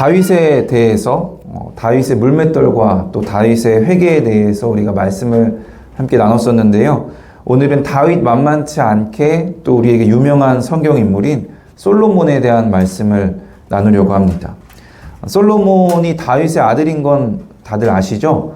다윗에 대해서 다윗의 물맷돌과 또 다윗의 회개에 대해서 우리가 말씀을 함께 나눴었는데요. 오늘은 다윗 만만치 않게 또 우리에게 유명한 성경 인물인 솔로몬에 대한 말씀을 나누려고 합니다. 솔로몬이 다윗의 아들인 건 다들 아시죠?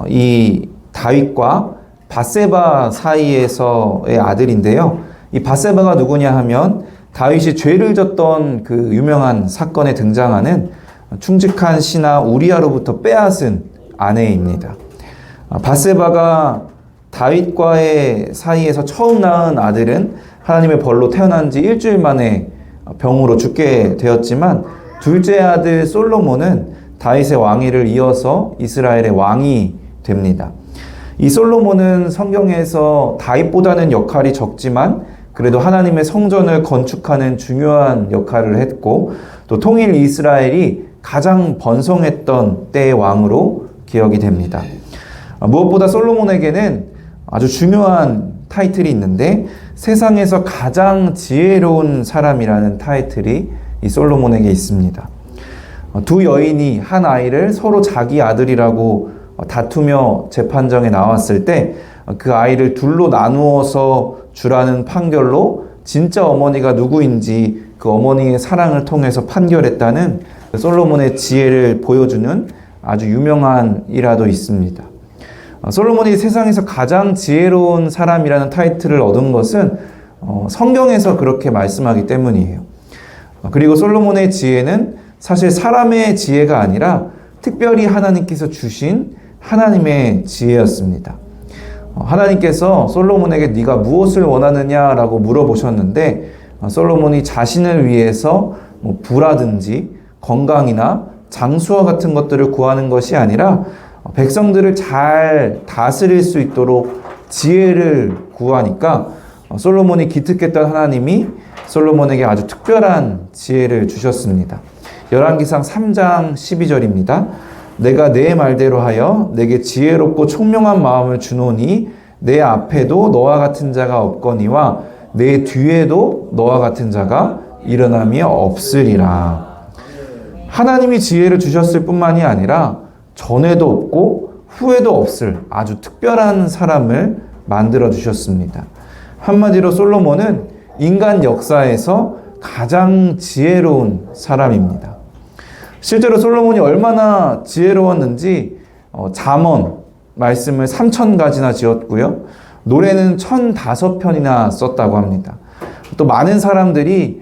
이 다윗과 밧세바 사이에서의 아들인데요. 이 밧세바가 누구냐 하면 다윗이 죄를 졌던 그 유명한 사건에 등장하는 충직한 신하 우리아로부터 빼앗은 아내입니다. 밧세바가 다윗과의 사이에서 처음 낳은 아들은 하나님의 벌로 태어난 지 일주일 만에 병으로 죽게 되었지만 둘째 아들 솔로몬은 다윗의 왕위를 이어서 이스라엘의 왕이 됩니다. 이 솔로몬은 성경에서 다윗보다는 역할이 적지만 그래도 하나님의 성전을 건축하는 중요한 역할을 했고 또 통일 이스라엘이 가장 번성했던 때의 왕으로 기억이 됩니다. 무엇보다 솔로몬에게는 아주 중요한 타이틀이 있는데 세상에서 가장 지혜로운 사람이라는 타이틀이 이 솔로몬에게 있습니다. 두 여인이 한 아이를 서로 자기 아들이라고 다투며 재판정에 나왔을 때 그 아이를 둘로 나누어서 주라는 판결로 진짜 어머니가 누구인지 그 어머니의 사랑을 통해서 판결했다는 솔로몬의 지혜를 보여주는 아주 유명한 일화도 있습니다. 솔로몬이 세상에서 가장 지혜로운 사람이라는 타이틀을 얻은 것은 성경에서 그렇게 말씀하기 때문이에요. 그리고 솔로몬의 지혜는 사실 사람의 지혜가 아니라 특별히 하나님께서 주신 하나님의 지혜였습니다. 하나님께서 솔로몬에게 네가 무엇을 원하느냐라고 물어보셨는데 솔로몬이 자신을 위해서 부라든지 건강이나 장수와 같은 것들을 구하는 것이 아니라 백성들을 잘 다스릴 수 있도록 지혜를 구하니까 솔로몬이 기특했던 하나님이 솔로몬에게 아주 특별한 지혜를 주셨습니다. 열왕기상 3장 12절입니다. 내가 내 말대로 하여 내게 지혜롭고 총명한 마음을 주노니 내 앞에도 너와 같은 자가 없거니와 내 뒤에도 너와 같은 자가 일어남이 없으리라. 하나님이 지혜를 주셨을 뿐만이 아니라 전에도 없고 후에도 없을 아주 특별한 사람을 만들어 주셨습니다. 한마디로 솔로몬은 인간 역사에서 가장 지혜로운 사람입니다. 실제로 솔로몬이 얼마나 지혜로웠는지 잠언 말씀을 3,000가지나 지었고요. 노래는 1,005편이나 썼다고 합니다. 또 많은 사람들이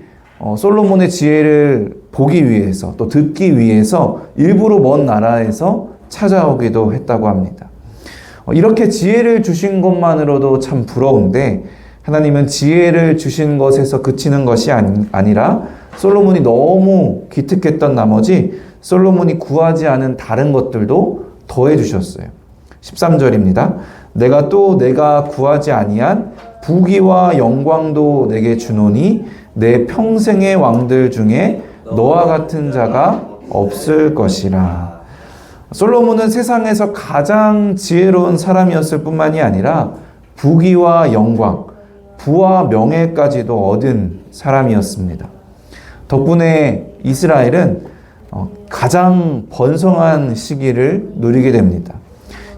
솔로몬의 지혜를 보기 위해서 또 듣기 위해서 일부러 먼 나라에서 찾아오기도 했다고 합니다. 이렇게 지혜를 주신 것만으로도 참 부러운데 하나님은 지혜를 주신 것에서 그치는 것이 아니라 솔로몬이 너무 기특했던 나머지 솔로몬이 구하지 않은 다른 것들도 더해 주셨어요. 13절입니다. 내가 구하지 아니한 부귀와 영광도 내게 주노니 내 평생의 왕들 중에 너와 같은 자가 없을 것이라. 솔로몬은 세상에서 가장 지혜로운 사람이었을 뿐만이 아니라 부귀와 영광, 부와 명예까지도 얻은 사람이었습니다. 덕분에 이스라엘은 가장 번성한 시기를 누리게 됩니다.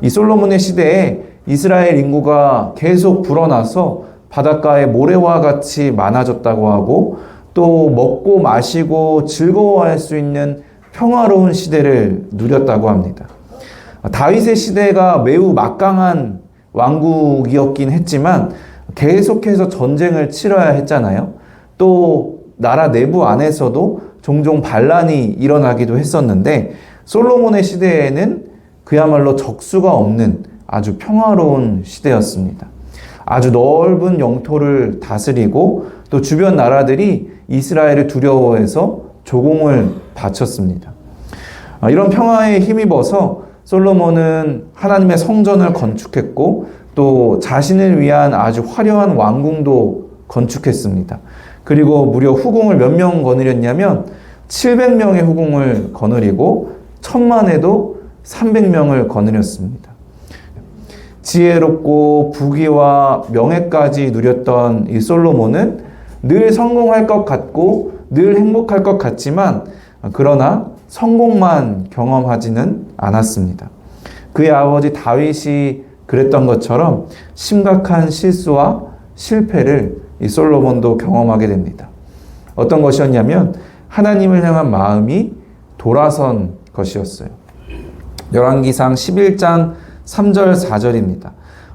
이 솔로몬의 시대에 이스라엘 인구가 계속 불어나서 바닷가에 모래와 같이 많아졌다고 하고 또 먹고 마시고 즐거워할 수 있는 평화로운 시대를 누렸다고 합니다. 다윗의 시대가 매우 막강한 왕국이었긴 했지만 계속해서 전쟁을 치러야 했잖아요. 또 나라 내부 안에서도 종종 반란이 일어나기도 했었는데 솔로몬의 시대에는 그야말로 적수가 없는 아주 평화로운 시대였습니다. 아주 넓은 영토를 다스리고 또 주변 나라들이 이스라엘을 두려워해서 조공을 바쳤습니다. 이런 평화에 힘입어서 솔로몬은 하나님의 성전을 건축했고 또 자신을 위한 아주 화려한 왕궁도 건축했습니다. 그리고 무려 후궁을 몇 명 거느렸냐면 700명의 후궁을 거느리고 천만에도 300명을 거느렸습니다. 지혜롭고 부귀와 명예까지 누렸던 이 솔로몬은 늘 성공할 것 같고 늘 행복할 것 같지만 그러나 성공만 경험하지는 않았습니다. 그의 아버지 다윗이 그랬던 것처럼 심각한 실수와 실패를 이 솔로몬도 경험하게 됩니다. 어떤 것이었냐면 하나님을 향한 마음이 돌아선 것이었어요. 열왕기상 11장 3절 4절입니다.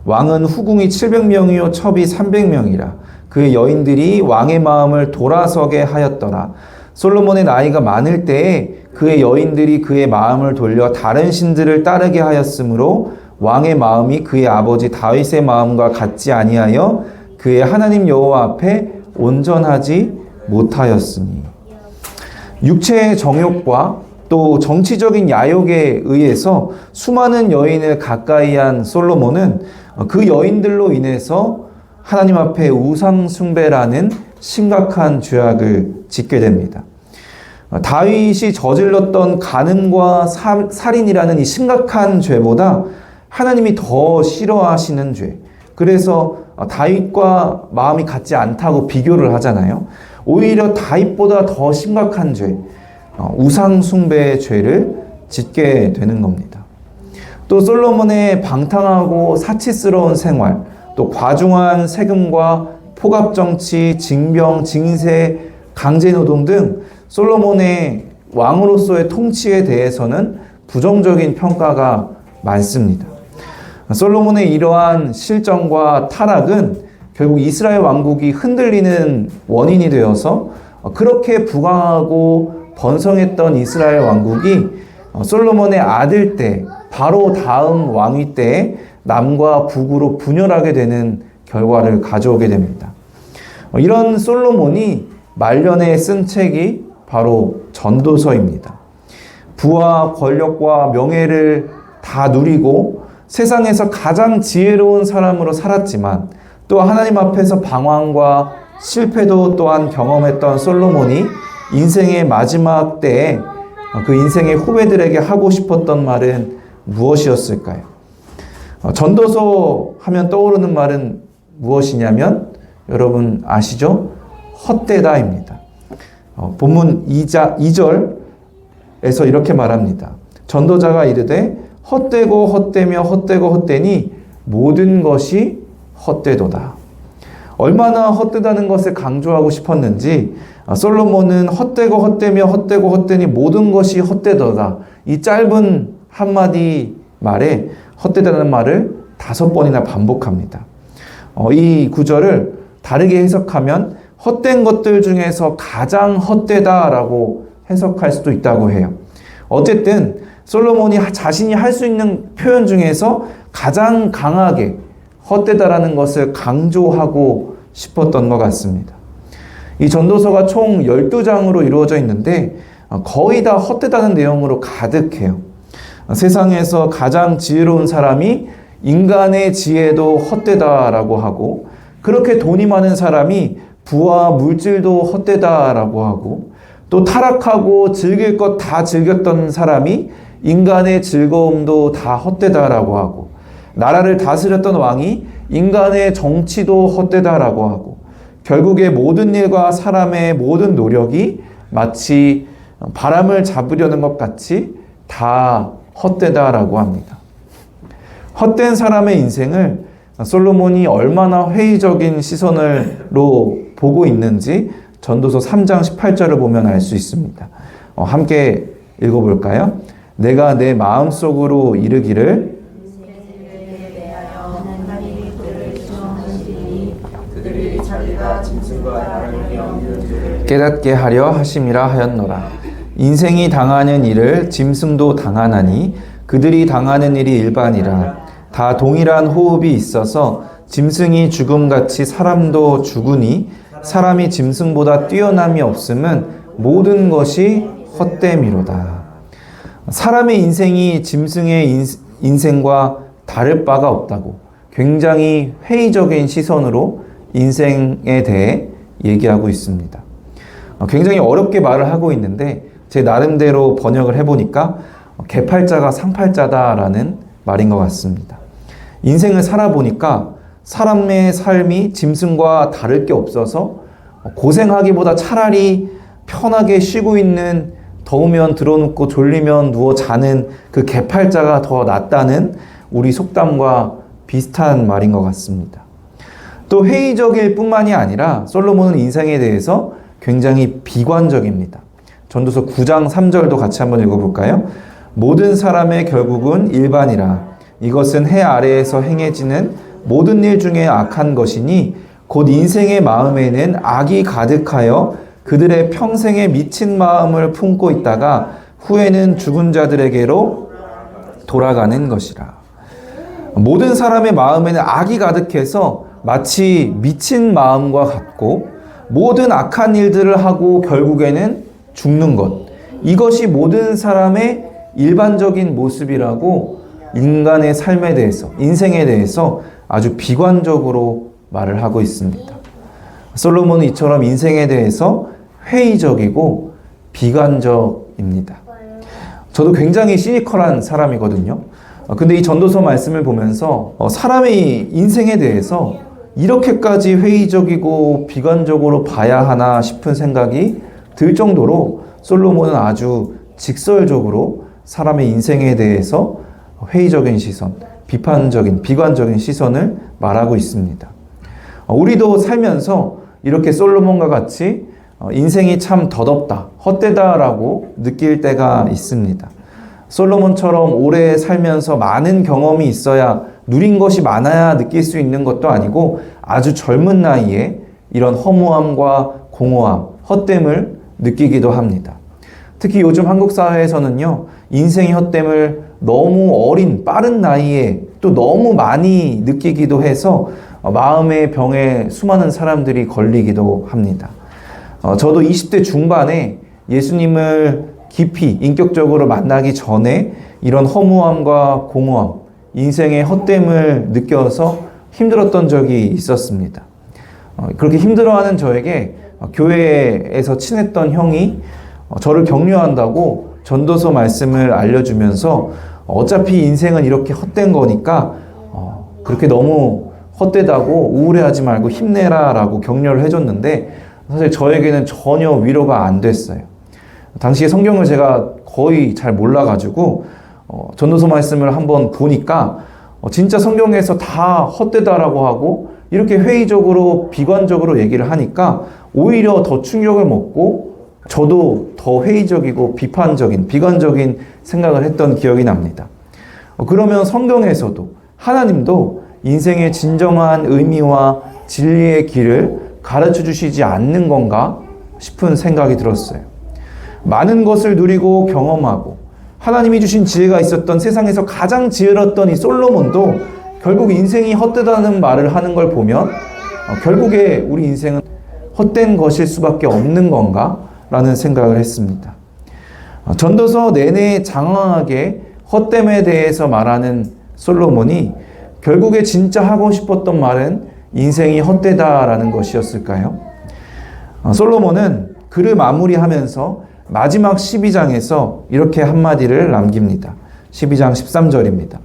왕은 후궁이 700명이요 첩이 300명이라 그의 여인들이 왕의 마음을 돌아서게 하였더라. 솔로몬의 나이가 많을 때에 그의 여인들이 그의 마음을 돌려 다른 신들을 따르게 하였으므로 왕의 마음이 그의 아버지 다윗의 마음과 같지 아니하여 그의 하나님 여호와 앞에 온전하지 못하였으니. 육체의 정욕과 또 정치적인 야욕에 의해서 수많은 여인을 가까이 한 솔로몬은 그 여인들로 인해서 하나님 앞에 우상 숭배라는 심각한 죄악을 짓게 됩니다. 다윗이 저질렀던 간음과 살인이라는 이 심각한 죄보다 하나님이 더 싫어하시는 죄. 그래서 다윗과 마음이 같지 않다고 비교를 하잖아요. 오히려 다윗보다 더 심각한 죄, 우상 숭배의 죄를 짓게 되는 겁니다. 또 솔로몬의 방탕하고 사치스러운 생활, 또 과중한 세금과 포갑정치, 징병, 징세, 강제노동 등 솔로몬의 왕으로서의 통치에 대해서는 부정적인 평가가 많습니다. 솔로몬의 이러한 실정과 타락은 결국 이스라엘 왕국이 흔들리는 원인이 되어서 그렇게 부강하고 번성했던 이스라엘 왕국이 솔로몬의 아들 때, 바로 다음 왕위 때에 남과 북으로 분열하게 되는 결과를 가져오게 됩니다. 이런 솔로몬이 말년에 쓴 책이 바로 전도서입니다. 부와 권력과 명예를 다 누리고 세상에서 가장 지혜로운 사람으로 살았지만 또 하나님 앞에서 방황과 실패도 또한 경험했던 솔로몬이 인생의 마지막 때에 그 인생의 후배들에게 하고 싶었던 말은 무엇이었을까요? 전도서 하면 떠오르는 말은 무엇이냐면 여러분 아시죠? 헛되다입니다. 본문 2절에서 이렇게 말합니다. 전도자가 이르되 헛되고 헛되며 헛되고 헛되니 모든 것이 헛되도다. 얼마나 헛되다는 것을 강조하고 싶었는지 솔로몬은 헛되고 헛되며 헛되고 헛되니 모든 것이 헛되도다. 이 짧은 한마디 말에 헛되다는 말을 5번이나 반복합니다. 이 구절을 다르게 해석하면 헛된 것들 중에서 가장 헛되다라고 해석할 수도 있다고 해요. 어쨌든 솔로몬이 자신이 할 수 있는 표현 중에서 가장 강하게 헛되다라는 것을 강조하고 싶었던 것 같습니다. 이 전도서가 총 12장으로 이루어져 있는데 거의 다 헛되다는 내용으로 가득해요. 세상에서 가장 지혜로운 사람이 인간의 지혜도 헛되다라고 하고, 그렇게 돈이 많은 사람이 부와 물질도 헛되다라고 하고, 또 타락하고 즐길 것 다 즐겼던 사람이 인간의 즐거움도 다 헛되다라고 하고, 나라를 다스렸던 왕이 인간의 정치도 헛되다라고 하고, 결국에 모든 일과 사람의 모든 노력이 마치 바람을 잡으려는 것 같이 다 헛되다라고 합니다. 헛된 사람의 인생을 솔로몬이 얼마나 회의적인 시선으로 보고 있는지 전도서 3장 18절을 보면 알 수 있습니다. 함께 읽어볼까요? 내가 내 마음속으로 이르기를 깨닫게 하려 하심이라 하였노라. 인생이 당하는 일을 짐승도 당하나니 그들이 당하는 일이 일반이라. 다 동일한 호흡이 있어서 짐승이 죽음같이 사람도 죽으니 사람이 짐승보다 뛰어남이 없음은 모든 것이 헛됨이로다. 사람의 인생이 짐승의 인생과 다를 바가 없다고 굉장히 회의적인 시선으로 인생에 대해 얘기하고 있습니다. 굉장히 어렵게 말을 하고 있는데 제 나름대로 번역을 해보니까 개팔자가 상팔자다라는 말인 것 같습니다. 인생을 살아보니까 사람의 삶이 짐승과 다를 게 없어서 고생하기보다 차라리 편하게 쉬고 있는 더우면 드러눕고 졸리면 누워 자는 그 개팔자가 더 낫다는 우리 속담과 비슷한 말인 것 같습니다. 또 회의적일 뿐만이 아니라 솔로몬은 인생에 대해서 굉장히 비관적입니다. 전도서 9장 3절도 같이 한번 읽어볼까요? 모든 사람의 결국은 일반이라. 이것은 해 아래에서 행해지는 모든 일 중에 악한 것이니 곧 인생의 마음에는 악이 가득하여 그들의 평생에 미친 마음을 품고 있다가 후에는 죽은 자들에게로 돌아가는 것이라. 모든 사람의 마음에는 악이 가득해서 마치 미친 마음과 같고 모든 악한 일들을 하고 결국에는 죽는 것. 이것이 모든 사람의 일반적인 모습이라고 인간의 삶에 대해서, 인생에 대해서 아주 비관적으로 말을 하고 있습니다. 솔로몬은 이처럼 인생에 대해서 회의적이고 비관적입니다. 저도 굉장히 시니컬한 사람이거든요. 근데 이 전도서 말씀을 보면서 사람의 인생에 대해서 이렇게까지 회의적이고 비관적으로 봐야 하나 싶은 생각이 들 정도로 솔로몬은 아주 직설적으로 사람의 인생에 대해서 회의적인 시선, 비판적인, 비관적인 시선을 말하고 있습니다. 우리도 살면서 이렇게 솔로몬과 같이 인생이 참 더덥다, 헛되다라고 느낄 때가 있습니다. 솔로몬처럼 오래 살면서 많은 경험이 있어야, 누린 것이 많아야 느낄 수 있는 것도 아니고 아주 젊은 나이에 이런 허무함과 공허함, 헛됨을 느끼기도 합니다. 특히 요즘 한국 사회에서는요, 인생의 헛됨을 너무 어린, 빠른 나이에 또 너무 많이 느끼기도 해서 마음의 병에 수많은 사람들이 걸리기도 합니다. 저도 20대 중반에 예수님을 깊이 인격적으로 만나기 전에 이런 허무함과 공허함, 인생의 헛됨을 느껴서 힘들었던 적이 있었습니다. 그렇게 힘들어하는 저에게 교회에서 친했던 형이 저를 격려한다고 전도서 말씀을 알려주면서 어차피 인생은 이렇게 헛된 거니까 그렇게 너무 헛되다고 우울해하지 말고 힘내라 라고 격려를 해줬는데 사실 저에게는 전혀 위로가 안 됐어요. 당시에 성경을 제가 거의 잘 몰라가지고 전도서 말씀을 한번 보니까 진짜 성경에서 다 헛되다라고 하고 이렇게 회의적으로 비관적으로 얘기를 하니까 오히려 더 충격을 먹고 저도 더 회의적이고 비판적인, 비관적인 생각을 했던 기억이 납니다. 그러면 성경에서도 하나님도 인생의 진정한 의미와 진리의 길을 가르쳐 주시지 않는 건가 싶은 생각이 들었어요. 많은 것을 누리고 경험하고 하나님이 주신 지혜가 있었던 세상에서 가장 지혜로웠던 이 솔로몬도 결국 인생이 헛되다는 말을 하는 걸 보면 결국에 우리 인생은 헛된 것일 수밖에 없는 건가? 라는 생각을 했습니다. 전도서 내내 장황하게 헛됨에 대해서 말하는 솔로몬이 결국에 진짜 하고 싶었던 말은 인생이 헛되다라는 것이었을까요? 솔로몬은 글을 마무리하면서 마지막 12장에서 이렇게 한마디를 남깁니다. 12장 13절입니다.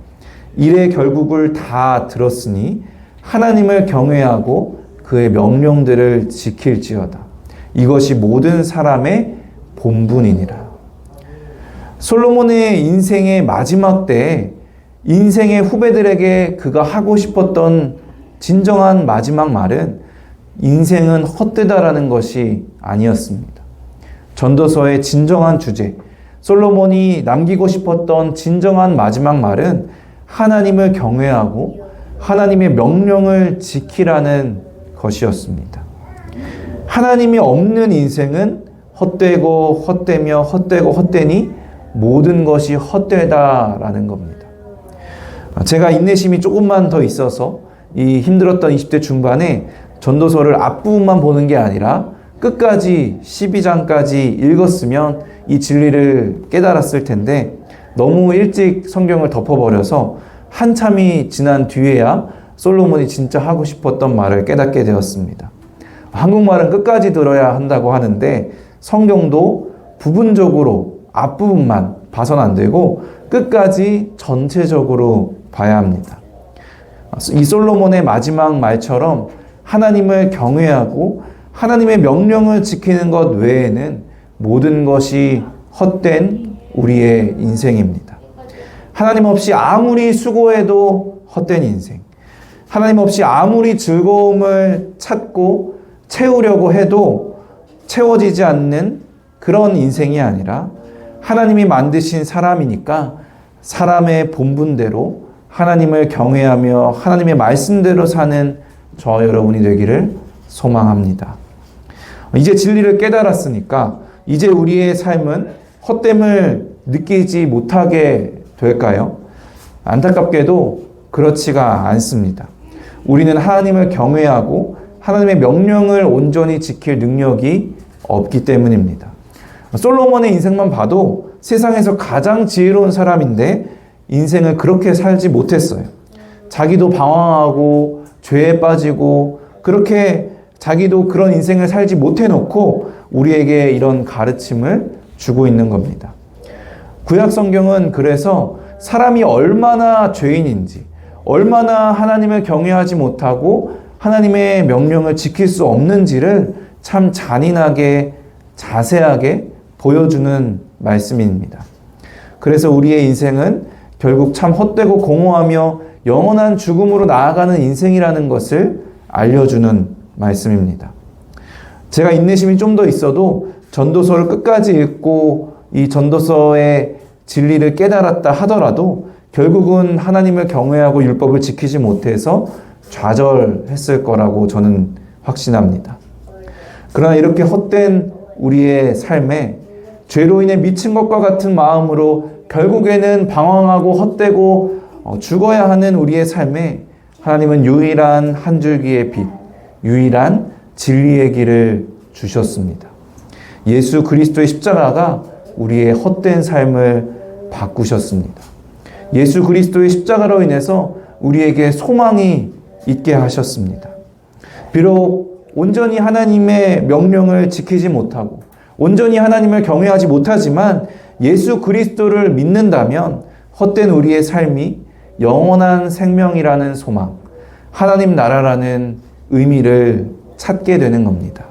일의 결국을 다 들었으니 하나님을 경외하고 그의 명령들을 지킬지어다. 이것이 모든 사람의 본분이니라. 솔로몬의 인생의 마지막 때에 인생의 후배들에게 그가 하고 싶었던 진정한 마지막 말은 인생은 헛되다라는 것이 아니었습니다. 전도서의 진정한 주제, 솔로몬이 남기고 싶었던 진정한 마지막 말은 하나님을 경외하고 하나님의 명령을 지키라는 것이었습니다. 하나님이 없는 인생은 헛되고 헛되며 헛되고 헛되니 모든 것이 헛되다라는 겁니다. 제가 인내심이 조금만 더 있어서 이 힘들었던 20대 중반에 전도서를 앞부분만 보는 게 아니라 끝까지 12장까지 읽었으면 이 진리를 깨달았을 텐데 너무 일찍 성경을 덮어버려서 한참이 지난 뒤에야 솔로몬이 진짜 하고 싶었던 말을 깨닫게 되었습니다. 한국말은 끝까지 들어야 한다고 하는데 성경도 부분적으로 앞부분만 봐선 안 되고 끝까지 전체적으로 봐야 합니다. 이 솔로몬의 마지막 말처럼 하나님을 경외하고 하나님의 명령을 지키는 것 외에는 모든 것이 헛된 우리의 인생입니다. 하나님 없이 아무리 수고해도 헛된 인생. 하나님 없이 아무리 즐거움을 찾고 채우려고 해도 채워지지 않는 그런 인생이 아니라 하나님이 만드신 사람이니까 사람의 본분대로 하나님을 경외하며 하나님의 말씀대로 사는 저와 여러분이 되기를 소망합니다. 이제 진리를 깨달았으니까 이제 우리의 삶은 헛됨을 느끼지 못하게 될까요? 안타깝게도 그렇지가 않습니다. 우리는 하나님을 경외하고 하나님의 명령을 온전히 지킬 능력이 없기 때문입니다. 솔로몬의 인생만 봐도 세상에서 가장 지혜로운 사람인데 인생을 그렇게 살지 못했어요. 자기도 방황하고 죄에 빠지고 그렇게 자기도 그런 인생을 살지 못해놓고 우리에게 이런 가르침을 주고 있는 겁니다. 구약 성경은 그래서 사람이 얼마나 죄인인지, 얼마나 하나님을 경외하지 못하고 하나님의 명령을 지킬 수 없는지를 참 잔인하게 자세하게 보여주는 말씀입니다. 그래서 우리의 인생은 결국 참 헛되고 공허하며 영원한 죽음으로 나아가는 인생이라는 것을 알려주는 말씀입니다. 제가 인내심이 좀 더 있어도 전도서를 끝까지 읽고 이 전도서의 진리를 깨달았다 하더라도 결국은 하나님을 경외하고 율법을 지키지 못해서 좌절했을 거라고 저는 확신합니다. 그러나 이렇게 헛된 우리의 삶에 죄로 인해 미친 것과 같은 마음으로 결국에는 방황하고 헛되고 죽어야 하는 우리의 삶에 하나님은 유일한 한 줄기의 빛, 유일한 진리의 길을 주셨습니다. 예수 그리스도의 십자가가 우리의 헛된 삶을 바꾸셨습니다. 예수 그리스도의 십자가로 인해서 우리에게 소망이 있게 하셨습니다. 비록 온전히 하나님의 명령을 지키지 못하고 온전히 하나님을 경외하지 못하지만 예수 그리스도를 믿는다면 헛된 우리의 삶이 영원한 생명이라는 소망, 하나님 나라라는 의미를 찾게 되는 겁니다.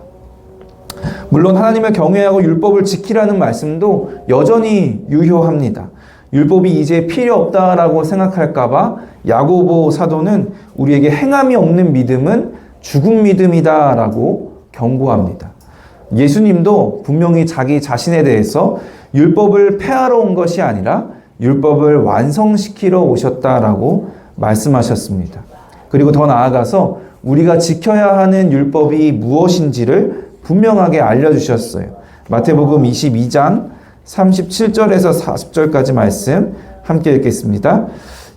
물론 하나님을 경외하고 율법을 지키라는 말씀도 여전히 유효합니다. 율법이 이제 필요 없다라고 생각할까봐 야고보 사도는 우리에게 행함이 없는 믿음은 죽은 믿음이다라고 경고합니다. 예수님도 분명히 자기 자신에 대해서 율법을 폐하러 온 것이 아니라 율법을 완성시키러 오셨다라고 말씀하셨습니다. 그리고 더 나아가서 우리가 지켜야 하는 율법이 무엇인지를 분명하게 알려주셨어요. 마태복음 22장 37절에서 40절까지 말씀 함께 읽겠습니다.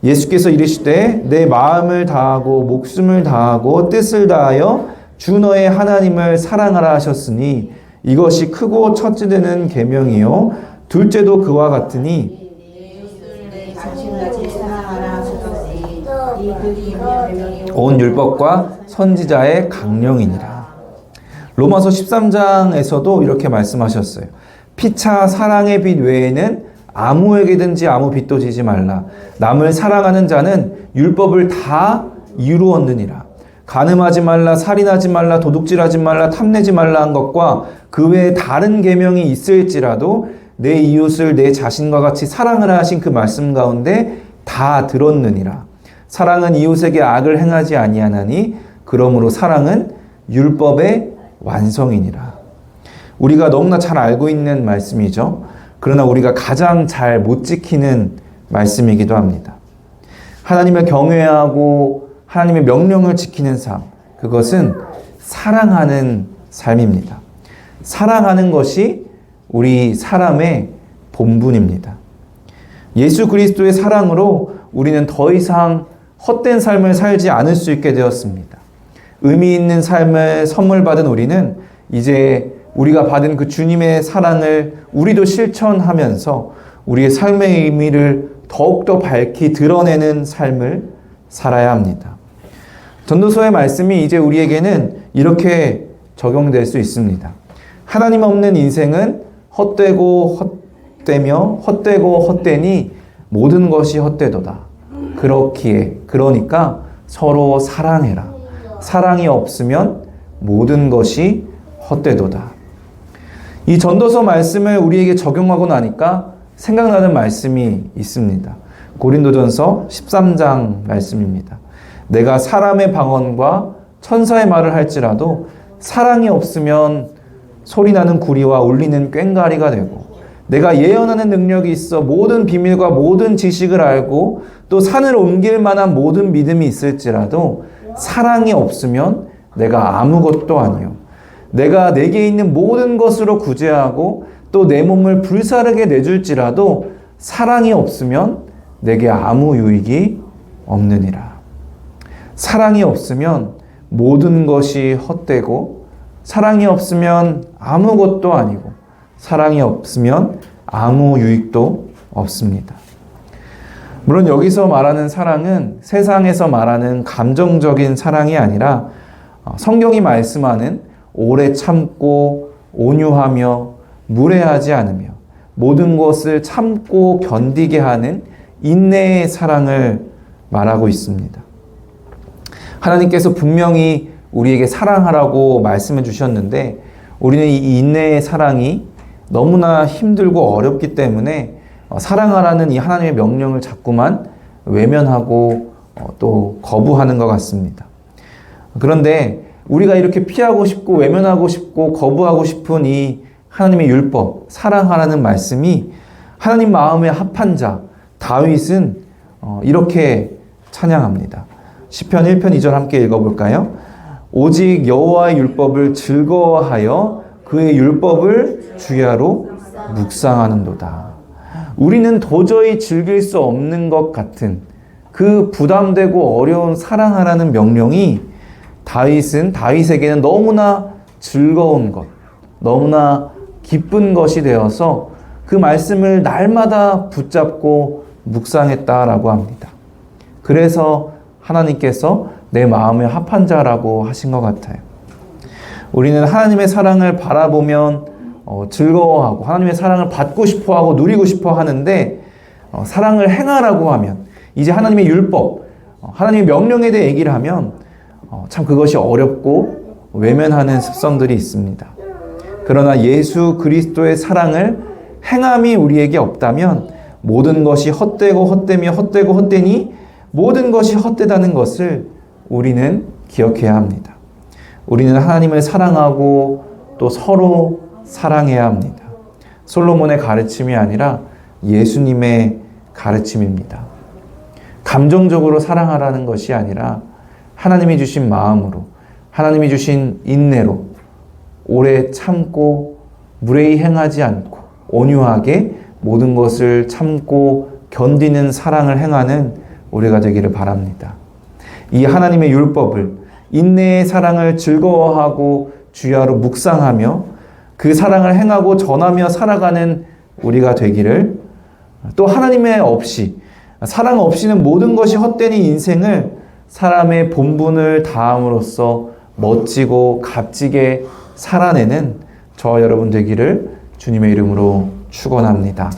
예수께서 이르시되 내 마음을 다하고 목숨을 다하고 뜻을 다하여 주 너의 하나님을 사랑하라 하셨으니 이것이 크고 첫째 되는 계명이요 둘째도 그와 같으니 온 율법과 선지자의 강령이니라. 로마서 13장에서도 이렇게 말씀하셨어요. 피차 사랑의 빛 외에는 아무에게든지 아무 빚도 지지 말라. 남을 사랑하는 자는 율법을 다 이루었느니라. 간음하지 말라, 살인하지 말라, 도둑질하지 말라, 탐내지 말라 한 것과 그 외에 다른 계명이 있을지라도 내 이웃을 내 자신과 같이 사랑하라 하신 그 말씀 가운데 다 들었느니라. 사랑은 이웃에게 악을 행하지 아니하나니 그러므로 사랑은 율법의 완성이니라. 우리가 너무나 잘 알고 있는 말씀이죠. 그러나 우리가 가장 잘 못 지키는 말씀이기도 합니다. 하나님을 경외하고 하나님의 명령을 지키는 삶, 그것은 사랑하는 삶입니다. 사랑하는 것이 우리 사람의 본분입니다. 예수 그리스도의 사랑으로 우리는 더 이상 헛된 삶을 살지 않을 수 있게 되었습니다. 의미 있는 삶을 선물 받은 우리는 이제 우리가 받은 그 주님의 사랑을 우리도 실천하면서 우리의 삶의 의미를 더욱더 밝히 드러내는 삶을 살아야 합니다. 전도서의 말씀이 이제 우리에게는 이렇게 적용될 수 있습니다. 하나님 없는 인생은 헛되고 헛되며 헛되고 헛되니 모든 것이 헛되도다. 그러니까 서로 사랑해라. 사랑이 없으면 모든 것이 헛되도다. 이 전도서 말씀을 우리에게 적용하고 나니까 생각나는 말씀이 있습니다. 고린도전서 13장 말씀입니다. 내가 사람의 방언과 천사의 말을 할지라도 사랑이 없으면 소리나는 구리와 울리는 꽹과리가 되고, 내가 예언하는 능력이 있어 모든 비밀과 모든 지식을 알고 또 산을 옮길 만한 모든 믿음이 있을지라도 사랑이 없으면 내가 아무것도 아니요, 내가 내게 있는 모든 것으로 구제하고 또 내 몸을 불사르게 내줄지라도 사랑이 없으면 내게 아무 유익이 없느니라. 사랑이 없으면 모든 것이 헛되고, 사랑이 없으면 아무것도 아니고, 사랑이 없으면 아무 유익도 없습니다. 물론 여기서 말하는 사랑은 세상에서 말하는 감정적인 사랑이 아니라 성경이 말씀하는 오래 참고 온유하며 무례하지 않으며 모든 것을 참고 견디게 하는 인내의 사랑을 말하고 있습니다. 하나님께서 분명히 우리에게 사랑하라고 말씀해 주셨는데, 우리는 이 인내의 사랑이 너무나 힘들고 어렵기 때문에 사랑하라는 이 하나님의 명령을 자꾸만 외면하고 또 거부하는 것 같습니다. 그런데 우리가 이렇게 피하고 싶고 외면하고 싶고 거부하고 싶은 이 하나님의 율법, 사랑하라는 말씀이 하나님 마음에 합한 자 다윗은 이렇게 찬양합니다. 시편 1편 2절 함께 읽어볼까요? 오직 여호와의 율법을 즐거워하여 그의 율법을 주야로 묵상하는도다. 우리는 도저히 즐길 수 없는 것 같은 그 부담되고 어려운 사랑하라는 명령이 다윗에게는 너무나 즐거운 것, 너무나 기쁜 것이 되어서 그 말씀을 날마다 붙잡고 묵상했다라고 합니다. 그래서 하나님께서 내 마음에 합한 자라고 하신 것 같아요. 우리는 하나님의 사랑을 바라보면 즐거워하고 하나님의 사랑을 받고 싶어하고 누리고 싶어 하는데, 사랑을 행하라고 하면, 이제 하나님의 율법, 하나님의 명령에 대해 얘기를 하면 참 그것이 어렵고 외면하는 습성들이 있습니다. 그러나 예수 그리스도의 사랑을 행함이 우리에게 없다면 모든 것이 헛되고 헛되며 헛되고 헛되니 모든 것이 헛되다는 것을 우리는 기억해야 합니다. 우리는 하나님을 사랑하고 또 서로 사랑해야 합니다. 솔로몬의 가르침이 아니라 예수님의 가르침입니다. 감정적으로 사랑하라는 것이 아니라 하나님이 주신 마음으로, 하나님이 주신 인내로 오래 참고 무례히 행하지 않고 온유하게 모든 것을 참고 견디는 사랑을 행하는 우리가 되기를 바랍니다. 이 하나님의 율법을, 인내의 사랑을 즐거워하고 주야로 묵상하며 그 사랑을 행하고 전하며 살아가는 우리가 되기를, 또 하나님의 없이, 사랑 없이는 모든 것이 헛되니 인생을 사람의 본분을 다함으로써 멋지고 값지게 살아내는 저와 여러분 되기를 주님의 이름으로 축원합니다.